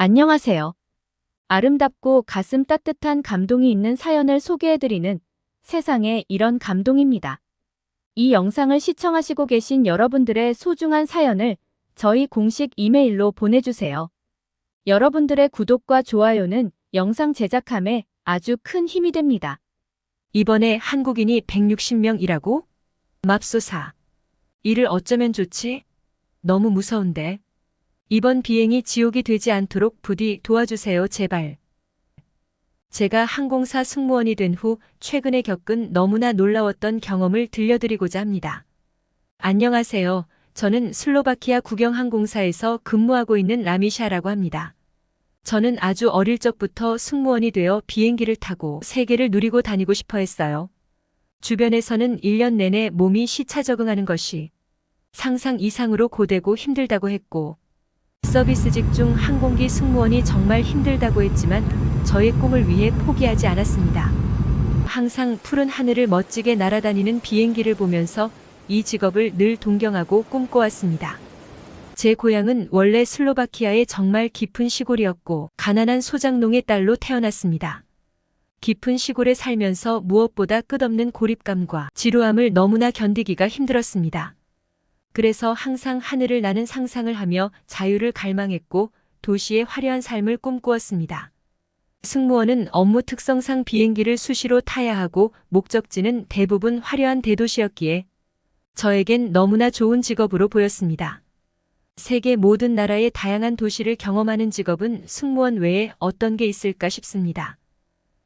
안녕하세요. 아름답고 가슴 따뜻한 감동이 있는 사연을 소개해드리는 세상에 이런 감동입니다. 이 영상을 시청하시고 계신 여러분들의 소중한 사연을 저희 공식 이메일로 보내주세요. 여러분들의 구독과 좋아요는 영상 제작함에 아주 큰 힘이 됩니다. 이번에 한국인이 160명이라고? 맙소사. 이를 어쩌면 좋지? 너무 무서운데. 이번 비행이 지옥이 되지 않도록 부디 도와주세요, 제발. 제가 항공사 승무원이 된 후 최근에 겪은 너무나 놀라웠던 경험을 들려드리고자 합니다. 안녕하세요. 저는 슬로바키아 국영항공사에서 근무하고 있는 라미샤라고 합니다. 저는 아주 어릴 적부터 승무원이 되어 비행기를 타고 세계를 누리고 다니고 싶어 했어요. 주변에서는 1년 내내 몸이 시차 적응하는 것이 상상 이상으로 고되고 힘들다고 했고, 서비스직 중 항공기 승무원이 정말 힘들다고 했지만 저의 꿈을 위해 포기하지 않았습니다. 항상 푸른 하늘을 멋지게 날아다니는 비행기를 보면서 이 직업을 늘 동경하고 꿈꿔왔습니다. 제 고향은 원래 슬로바키아의 정말 깊은 시골이었고 가난한 소장농의 딸로 태어났습니다. 깊은 시골에 살면서 무엇보다 끝없는 고립감과 지루함을 너무나 견디기가 힘들었습니다. 그래서 항상 하늘을 나는 상상을 하며 자유를 갈망했고 도시의 화려한 삶을 꿈꾸었습니다. 승무원은 업무 특성상 비행기를 수시로 타야 하고 목적지는 대부분 화려한 대도시였기에 저에겐 너무나 좋은 직업으로 보였습니다. 세계 모든 나라의 다양한 도시를 경험하는 직업은 승무원 외에 어떤 게 있을까 싶습니다.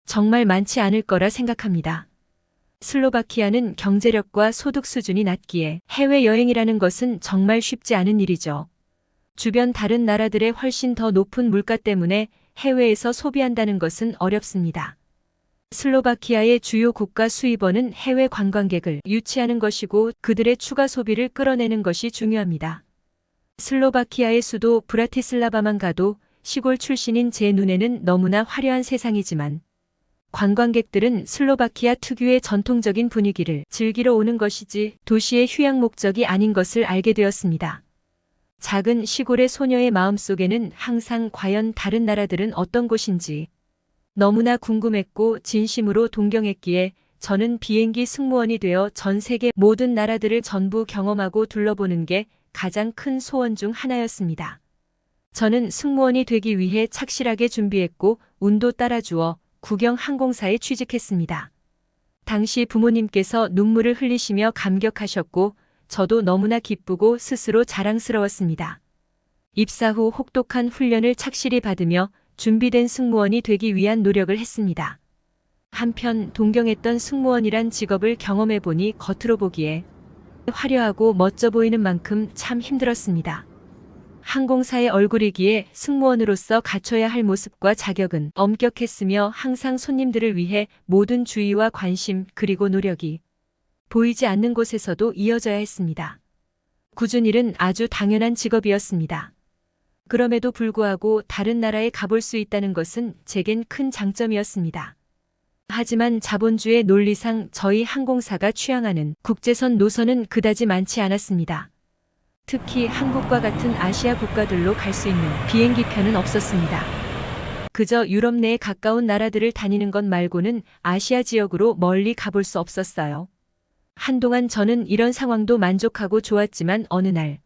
정말 많지 않을 거라 생각합니다. 슬로바키아는 경제력과 소득 수준이 낮기에 해외여행이라는 것은 정말 쉽지 않은 일이죠. 주변 다른 나라들의 훨씬 더 높은 물가 때문에 해외에서 소비한다는 것은 어렵습니다. 슬로바키아의 주요 국가 수입원은 해외 관광객을 유치하는 것이고 그들의 추가 소비를 끌어내는 것이 중요합니다. 슬로바키아의 수도 브라티슬라바만 가도 시골 출신인 제 눈에는 너무나 화려한 세상이지만 관광객들은 슬로바키아 특유의 전통적인 분위기를 즐기러 오는 것이지 도시의 휴양 목적이 아닌 것을 알게 되었습니다. 작은 시골의 소녀의 마음속에는 항상 과연 다른 나라들은 어떤 곳인지 너무나 궁금했고 진심으로 동경했기에 저는 비행기 승무원이 되어 전 세계 모든 나라들을 전부 경험하고 둘러보는 게 가장 큰 소원 중 하나였습니다. 저는 승무원이 되기 위해 착실하게 준비했고 운도 따라주어 국영항공사에 취직했습니다. 당시 부모님께서 눈물을 흘리시며 감격하셨고 저도 너무나 기쁘고 스스로 자랑스러웠습니다. 입사 후 혹독한 훈련을 착실히 받으며 준비된 승무원이 되기 위한 노력을 했습니다. 한편 동경했던 승무원이란 직업을 경험해보니 겉으로 보기에 화려하고 멋져 보이는 만큼 참 힘들었습니다. 항공사의 얼굴이기에 승무원으로서 갖춰야 할 모습과 자격은 엄격했으며 항상 손님들을 위해 모든 주의와 관심 그리고 노력이 보이지 않는 곳에서도 이어져야 했습니다. 굳은 일은 아주 당연한 직업이었습니다. 그럼에도 불구하고 다른 나라에 가볼 수 있다는 것은 제겐 큰 장점이었습니다. 하지만 자본주의 논리상 저희 항공사가 취향하는 국제선 노선은 그다지 많지 않았습니다. 특히 한국과 같은 아시아 국가들로 갈 수 있는 비행기편은 없었습니다. 그저 유럽 내에 가까운 나라들을 다니는 것 말고는 아시아 지역으로 멀리 가볼 수 없었어요. 한동안 저는 이런 상황도 만족하고 좋았지만 어느 날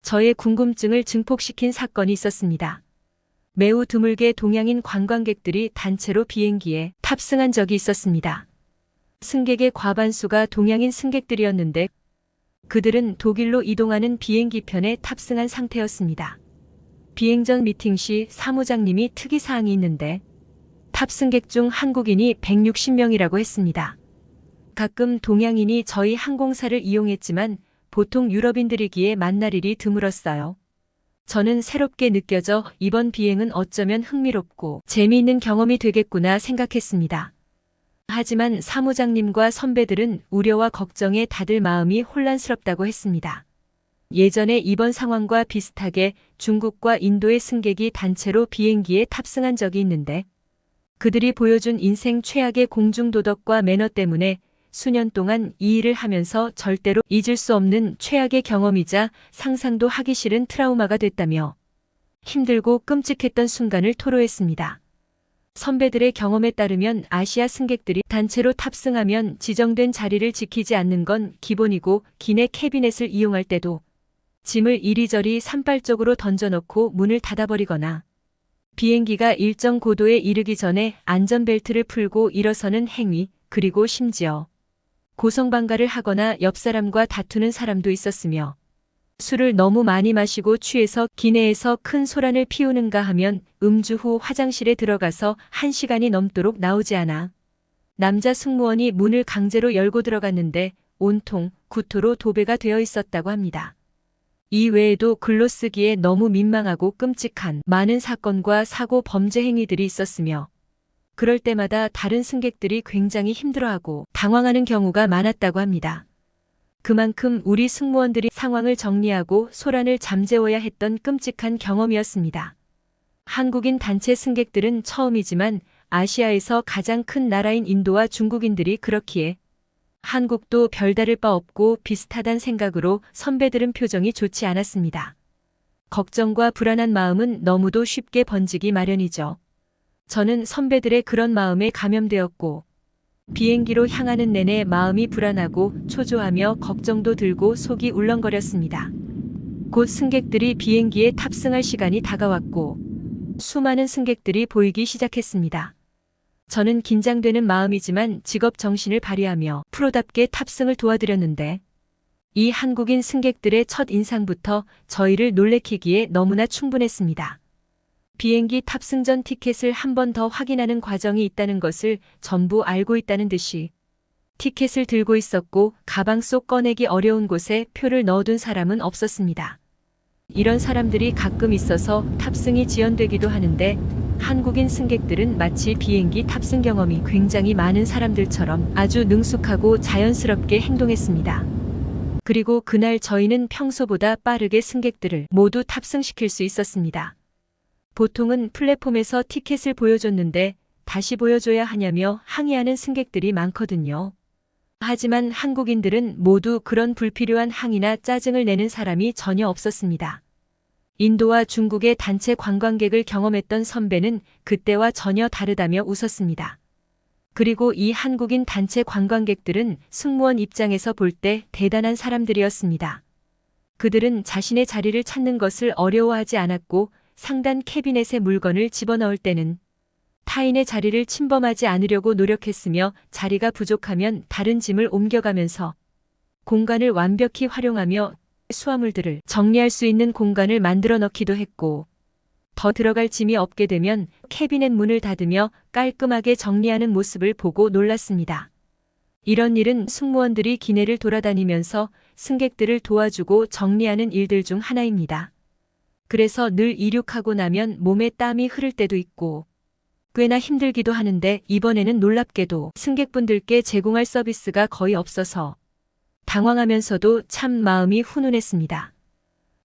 저의 궁금증을 증폭시킨 사건이 있었습니다. 매우 드물게 동양인 관광객들이 단체로 비행기에 탑승한 적이 있었습니다. 승객의 과반수가 동양인 승객들이었는데 그들은 독일로 이동하는 비행기편에 탑승한 상태였습니다. 비행 전 미팅 시 사무장님이 특이사항이 있는데 탑승객 중 한국인이 160명이라고 했습니다. 가끔 동양인이 저희 항공사를 이용했지만 보통 유럽인들이기에 만날 일이 드물었어요. 저는 새롭게 느껴져 이번 비행은 어쩌면 흥미롭고 재미있는 경험이 되겠구나 생각했습니다. 하지만 사무장님과 선배들은 우려와 걱정에 다들 마음이 혼란스럽다고 했습니다. 예전에 이번 상황과 비슷하게 중국과 인도의 승객이 단체로 비행기에 탑승한 적이 있는데 그들이 보여준 인생 최악의 공중도덕과 매너 때문에 수년 동안 이 일을 하면서 절대로 잊을 수 없는 최악의 경험이자 상상도 하기 싫은 트라우마가 됐다며 힘들고 끔찍했던 순간을 토로했습니다. 선배들의 경험에 따르면 아시아 승객들이 단체로 탑승하면 지정된 자리를 지키지 않는 건 기본이고 기내 캐비넷을 이용할 때도 짐을 이리저리 산발적으로 던져놓고 문을 닫아버리거나 비행기가 일정 고도에 이르기 전에 안전벨트를 풀고 일어서는 행위, 그리고 심지어 고성방가를 하거나 옆 사람과 다투는 사람도 있었으며 술을 너무 많이 마시고 취해서 기내에서 큰 소란을 피우는가 하면 음주 후 화장실에 들어가서 1시간이 넘도록 나오지 않아 남자 승무원이 문을 강제로 열고 들어갔는데 온통 구토로 도배가 되어 있었다고 합니다. 이 외에도 글로쓰기에 너무 민망하고 끔찍한 많은 사건과 사고 범죄 행위들이 있었으며 그럴 때마다 다른 승객들이 굉장히 힘들어하고 당황하는 경우가 많았다고 합니다. 그만큼 우리 승무원들이 상황을 정리하고 소란을 잠재워야 했던 끔찍한 경험이었습니다. 한국인 단체 승객들은 처음이지만 아시아에서 가장 큰 나라인 인도와 중국인들이 그렇기에 한국도 별다를 바 없고 비슷하단 생각으로 선배들은 표정이 좋지 않았습니다. 걱정과 불안한 마음은 너무도 쉽게 번지기 마련이죠. 저는 선배들의 그런 마음에 감염되었고 비행기로 향하는 내내 마음이 불안하고 초조하며 걱정도 들고 속이 울렁거렸습니다. 곧 승객들이 비행기에 탑승할 시간이 다가왔고 수많은 승객들이 보이기 시작했습니다. 저는 긴장되는 마음이지만 직업 정신을 발휘하며 프로답게 탑승을 도와드렸는데 이 한국인 승객들의 첫 인상부터 저희를 놀래키기에 너무나 충분했습니다. 비행기 탑승 전 티켓을 한 번 더 확인하는 과정이 있다는 것을 전부 알고 있다는 듯이 티켓을 들고 있었고 가방 속 꺼내기 어려운 곳에 표를 넣어둔 사람은 없었습니다. 이런 사람들이 가끔 있어서 탑승이 지연되기도 하는데 한국인 승객들은 마치 비행기 탑승 경험이 굉장히 많은 사람들처럼 아주 능숙하고 자연스럽게 행동했습니다. 그리고 그날 저희는 평소보다 빠르게 승객들을 모두 탑승시킬 수 있었습니다. 보통은 플랫폼에서 티켓을 보여줬는데 다시 보여줘야 하냐며 항의하는 승객들이 많거든요. 하지만 한국인들은 모두 그런 불필요한 항의나 짜증을 내는 사람이 전혀 없었습니다. 인도와 중국의 단체 관광객을 경험했던 선배는 그때와 전혀 다르다며 웃었습니다. 그리고 이 한국인 단체 관광객들은 승무원 입장에서 볼 때 대단한 사람들이었습니다. 그들은 자신의 자리를 찾는 것을 어려워하지 않았고 상단 캐비넷에 물건을 집어넣을 때는 타인의 자리를 침범하지 않으려고 노력했으며 자리가 부족하면 다른 짐을 옮겨가면서 공간을 완벽히 활용하며 수화물들을 정리할 수 있는 공간을 만들어 넣기도 했고 더 들어갈 짐이 없게 되면 캐비넷 문을 닫으며 깔끔하게 정리하는 모습을 보고 놀랐습니다. 이런 일은 승무원들이 기내를 돌아다니면서 승객들을 도와주고 정리하는 일들 중 하나입니다. 그래서 늘 이륙하고 나면 몸에 땀이 흐를 때도 있고 꽤나 힘들기도 하는데 이번에는 놀랍게도 승객분들께 제공할 서비스가 거의 없어서 당황하면서도 참 마음이 훈훈했습니다.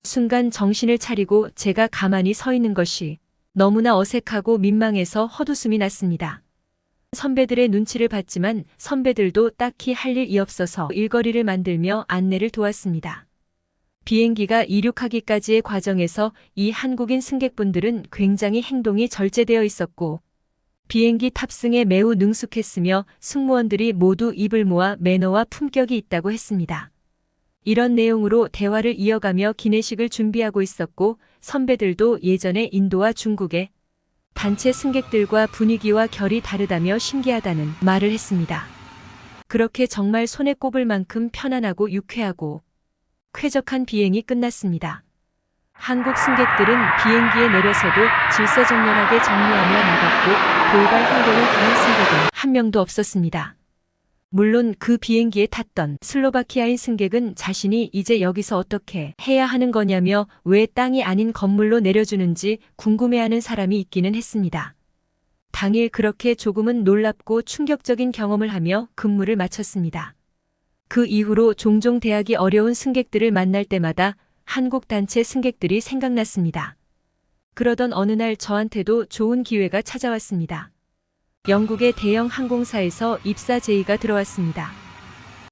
순간 정신을 차리고 제가 가만히 서 있는 것이 너무나 어색하고 민망해서 헛웃음이 났습니다. 선배들의 눈치를 봤지만 선배들도 딱히 할 일이 없어서 일거리를 만들며 안내를 도왔습니다. 비행기가 이륙하기까지의 과정에서 이 한국인 승객분들은 굉장히 행동이 절제되어 있었고 비행기 탑승에 매우 능숙했으며 승무원들이 모두 입을 모아 매너와 품격이 있다고 했습니다. 이런 내용으로 대화를 이어가며 기내식을 준비하고 있었고 선배들도 예전에 인도와 중국의 단체 승객들과 분위기와 결이 다르다며 신기하다는 말을 했습니다. 그렇게 정말 손에 꼽을 만큼 편안하고 유쾌하고 쾌적한 비행이 끝났습니다. 한국 승객들은 비행기에 내려서도 질서정연하게 정리하며 나갔고 돌발 행동을 하는 승객은 한 명도 없었습니다. 물론 그 비행기에 탔던 슬로바키아인 승객은 자신이 이제 여기서 어떻게 해야 하는 거냐며 왜 땅이 아닌 건물로 내려주는지 궁금해하는 사람이 있기는 했습니다. 당일 그렇게 조금은 놀랍고 충격적인 경험을 하며 근무를 마쳤습니다. 그 이후로 종종 대하기 어려운 승객들을 만날 때마다 한국 단체 승객들이 생각났습니다. 그러던 어느 날 저한테도 좋은 기회가 찾아왔습니다. 영국의 대형 항공사에서 입사 제의가 들어왔습니다.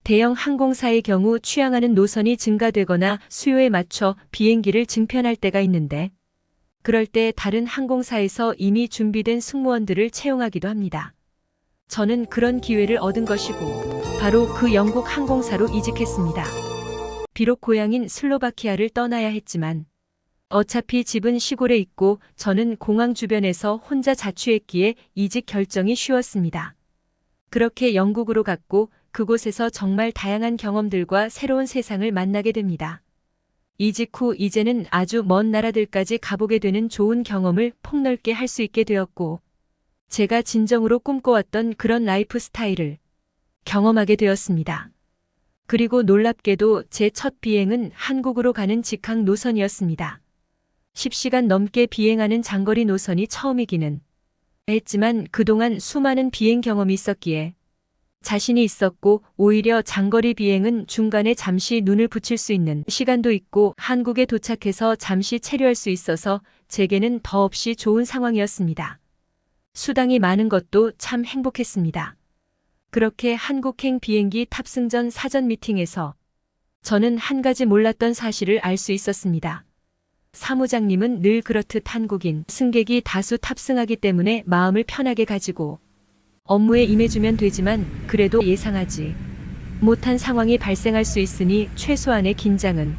대형 항공사의 경우 취항하는 노선이 증가되거나 수요에 맞춰 비행기를 증편할 때가 있는데 그럴 때 다른 항공사에서 이미 준비된 승무원들을 채용하기도 합니다. 저는 그런 기회를 얻은 것이고 바로 그 영국 항공사로 이직했습니다. 비록 고향인 슬로바키아를 떠나야 했지만 어차피 집은 시골에 있고 저는 공항 주변에서 혼자 자취했기에 이직 결정이 쉬웠습니다. 그렇게 영국으로 갔고 그곳에서 정말 다양한 경험들과 새로운 세상을 만나게 됩니다. 이직 후 이제는 아주 먼 나라들까지 가보게 되는 좋은 경험을 폭넓게 할 수 있게 되었고 제가 진정으로 꿈꿔왔던 그런 라이프 스타일을 경험하게 되었습니다. 그리고 놀랍게도 제 첫 비행은 한국으로 가는 직항 노선이었습니다. 10시간 넘게 비행하는 장거리 노선이 처음이기는 했지만 그동안 수많은 비행 경험이 있었기에 자신이 있었고 오히려 장거리 비행은 중간에 잠시 눈을 붙일 수 있는 시간도 있고 한국에 도착해서 잠시 체류할 수 있어서 제게는 더없이 좋은 상황이었습니다. 수당이 많은 것도 참 행복했습니다. 그렇게 한국행 비행기 탑승 전 사전 미팅에서 저는 한 가지 몰랐던 사실을 알 수 있었습니다. 사무장님은 늘 그렇듯 한국인 승객이 다수 탑승하기 때문에 마음을 편하게 가지고 업무에 임해주면 되지만 그래도 예상하지 못한 상황이 발생할 수 있으니 최소한의 긴장은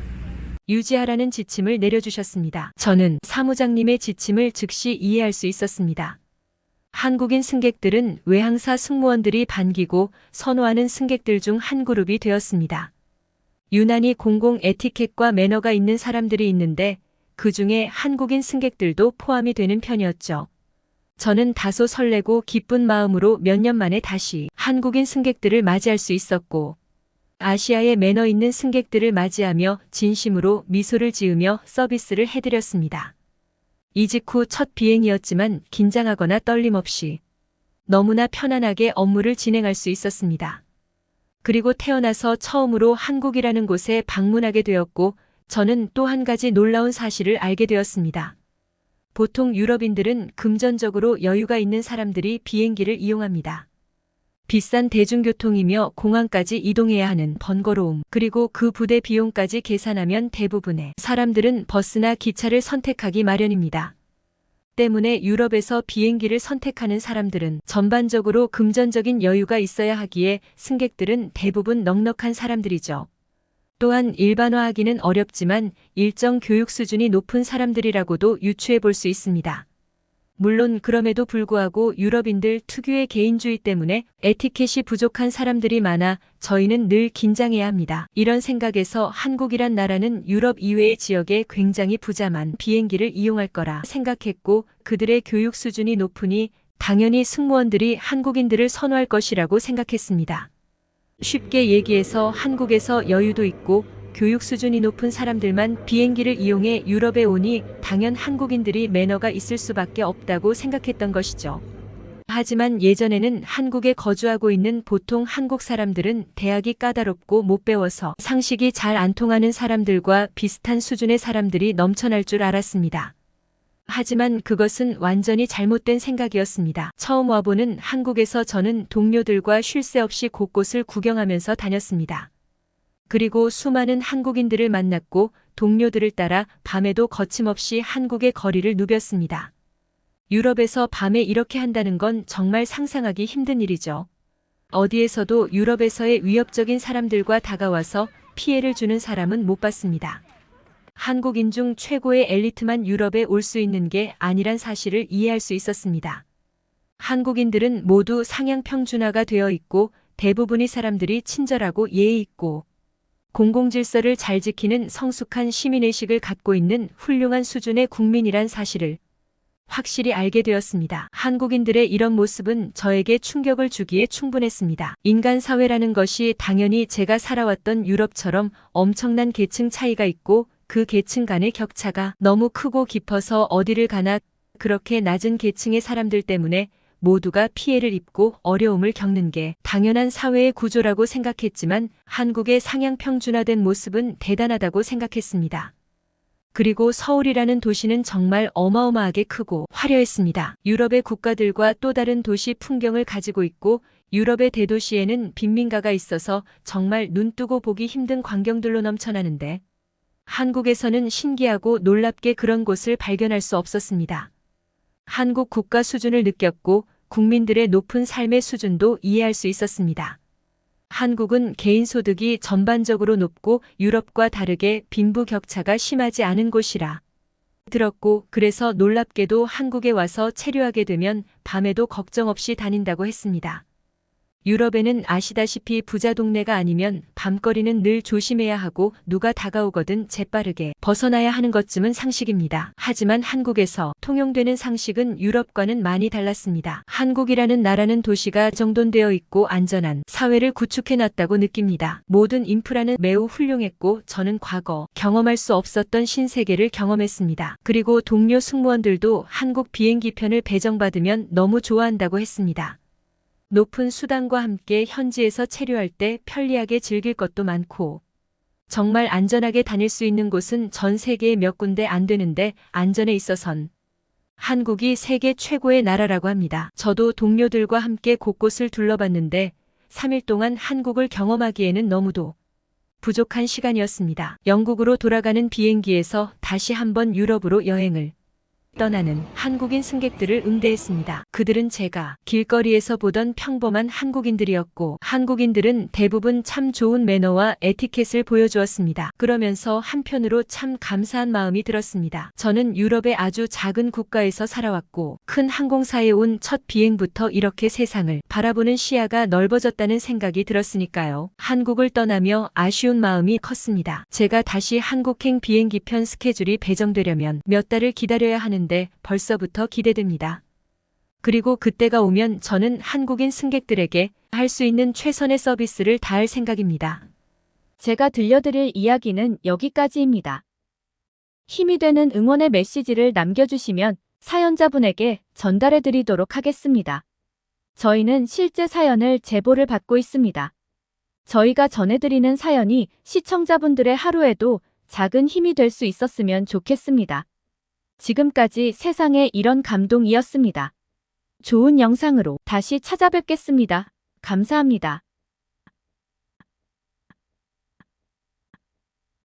유지하라는 지침을 내려주셨습니다. 저는 사무장님의 지침을 즉시 이해할 수 있었습니다. 한국인 승객들은 외항사 승무원들이 반기고 선호하는 승객들 중 한 그룹이 되었습니다. 유난히 공공 에티켓과 매너가 있는 사람들이 있는데 그 중에 한국인 승객들도 포함이 되는 편이었죠. 저는 다소 설레고 기쁜 마음으로 몇 년 만에 다시 한국인 승객들을 맞이할 수 있었고 아시아의 매너 있는 승객들을 맞이하며 진심으로 미소를 지으며 서비스를 해드렸습니다. 이직 후 첫 비행이었지만 긴장하거나 떨림 없이 너무나 편안하게 업무를 진행할 수 있었습니다. 그리고 태어나서 처음으로 한국이라는 곳에 방문하게 되었고 저는 또 한 가지 놀라운 사실을 알게 되었습니다. 보통 유럽인들은 금전적으로 여유가 있는 사람들이 비행기를 이용합니다. 비싼 대중교통이며 공항까지 이동해야 하는 번거로움, 그리고 그 부대 비용까지 계산하면 대부분의 사람들은 버스나 기차를 선택하기 마련입니다. 때문에 유럽에서 비행기를 선택하는 사람들은 전반적으로 금전적인 여유가 있어야 하기에 승객들은 대부분 넉넉한 사람들이죠. 또한 일반화하기는 어렵지만 일정 교육 수준이 높은 사람들이라고도 유추해 볼 수 있습니다. 물론 그럼에도 불구하고 유럽인들 특유의 개인주의 때문에 에티켓이 부족한 사람들이 많아 저희는 늘 긴장해야 합니다. 이런 생각에서 한국이란 나라는 유럽 이외의 지역에 굉장히 부자만 비행기를 이용할 거라 생각했고 그들의 교육 수준이 높으니 당연히 승무원들이 한국인들을 선호할 것이라고 생각했습니다. 쉽게 얘기해서 한국에서 여유도 있고 교육 수준이 높은 사람들만 비행기를 이용해 유럽에 오니 당연 한국인들이 매너가 있을 수밖에 없다고 생각했던 것이죠. 하지만 예전에는 한국에 거주하고 있는 보통 한국 사람들은 대학이 까다롭고 못 배워서 상식이 잘 안 통하는 사람들과 비슷한 수준의 사람들이 넘쳐날 줄 알았습니다. 하지만 그것은 완전히 잘못된 생각이었습니다. 처음 와보는 한국에서 저는 동료들과 쉴 새 없이 곳곳을 구경하면서 다녔습니다. 그리고 수많은 한국인들을 만났고 동료들을 따라 밤에도 거침없이 한국의 거리를 누볐습니다. 유럽에서 밤에 이렇게 한다는 건 정말 상상하기 힘든 일이죠. 어디에서도 유럽에서의 위협적인 사람들과 다가와서 피해를 주는 사람은 못 봤습니다. 한국인 중 최고의 엘리트만 유럽에 올 수 있는 게 아니란 사실을 이해할 수 있었습니다. 한국인들은 모두 상향 평준화가 되어 있고 대부분의 사람들이 친절하고 예의 있고 공공질서를 잘 지키는 성숙한 시민의식을 갖고 있는 훌륭한 수준의 국민이란 사실을 확실히 알게 되었습니다. 한국인들의 이런 모습은 저에게 충격을 주기에 충분했습니다. 인간 사회라는 것이 당연히 제가 살아왔던 유럽처럼 엄청난 계층 차이가 있고 그 계층 간의 격차가 너무 크고 깊어서 어디를 가나 그렇게 낮은 계층의 사람들 때문에 모두가 피해를 입고 어려움을 겪는 게 당연한 사회의 구조라고 생각했지만 한국의 상향 평준화된 모습은 대단하다고 생각했습니다. 그리고 서울이라는 도시는 정말 어마어마하게 크고 화려했습니다. 유럽의 국가들과 또 다른 도시 풍경을 가지고 있고 유럽의 대도시에는 빈민가가 있어서 정말 눈뜨고 보기 힘든 광경들로 넘쳐나는데 한국에서는 신기하고 놀랍게 그런 곳을 발견할 수 없었습니다. 한국 국가 수준을 느꼈고 국민들의 높은 삶의 수준도 이해할 수 있었습니다. 한국은 개인 소득이 전반적으로 높고 유럽과 다르게 빈부격차가 심하지 않은 곳이라 들었고, 그래서 놀랍게도 한국에 와서 체류하게 되면 밤에도 걱정 없이 다닌다고 했습니다. 유럽에는 아시다시피 부자 동네가 아니면 밤거리는 늘 조심해야 하고 누가 다가오거든 재빠르게 벗어나야 하는 것쯤은 상식입니다. 하지만 한국에서 통용되는 상식은 유럽과는 많이 달랐습니다. 한국이라는 나라는 도시가 정돈되어 있고 안전한 사회를 구축해놨다고 느낍니다. 모든 인프라는 매우 훌륭했고 저는 과거 경험할 수 없었던 신세계를 경험했습니다. 그리고 동료 승무원들도 한국 비행기편을 배정받으면 너무 좋아한다고 했습니다. 높은 수당과 함께 현지에서 체류할 때 편리하게 즐길 것도 많고 정말 안전하게 다닐 수 있는 곳은 전 세계에 몇 군데 안 되는데 안전에 있어선 한국이 세계 최고의 나라라고 합니다. 저도 동료들과 함께 곳곳을 둘러봤는데 3일 동안 한국을 경험하기에는 너무도 부족한 시간이었습니다. 영국으로 돌아가는 비행기에서 다시 한번 유럽으로 여행을 떠나는 한국인 승객들을 응대했습니다. 그들은 제가 길거리에서 보던 평범한 한국인들이었고 한국인들은 대부분 참 좋은 매너와 에티켓을 보여주었습니다. 그러면서 한편으로 참 감사한 마음이 들었습니다. 저는 유럽의 아주 작은 국가에서 살아왔고 큰 항공사에 온 첫 비행부터 이렇게 세상을 바라보는 시야가 넓어졌다는 생각이 들었으니까요. 한국을 떠나며 아쉬운 마음이 컸습니다. 제가 다시 한국행 비행기편 스케줄이 배정되려면 몇 달을 기다려야 하는 벌써부터 기대됩니다. 그리고 그때가 오면 저는 한국인 승객들에게 할 수 있는 최선의 서비스를 다할 생각입니다. 제가 들려드릴 이야기는 여기까지입니다. 힘이 되는 응원의 메시지를 남겨주시면 사연자분에게 전달해드리도록 하겠습니다. 저희는 실제 사연을 제보를 받고 있습니다. 저희가 전해드리는 사연이 시청자분들의 하루에도 작은 힘이 될 수 있었으면 좋겠습니다. 지금까지 세상에 이런 감동이었습니다. 좋은 영상으로 다시 찾아뵙겠습니다. 감사합니다.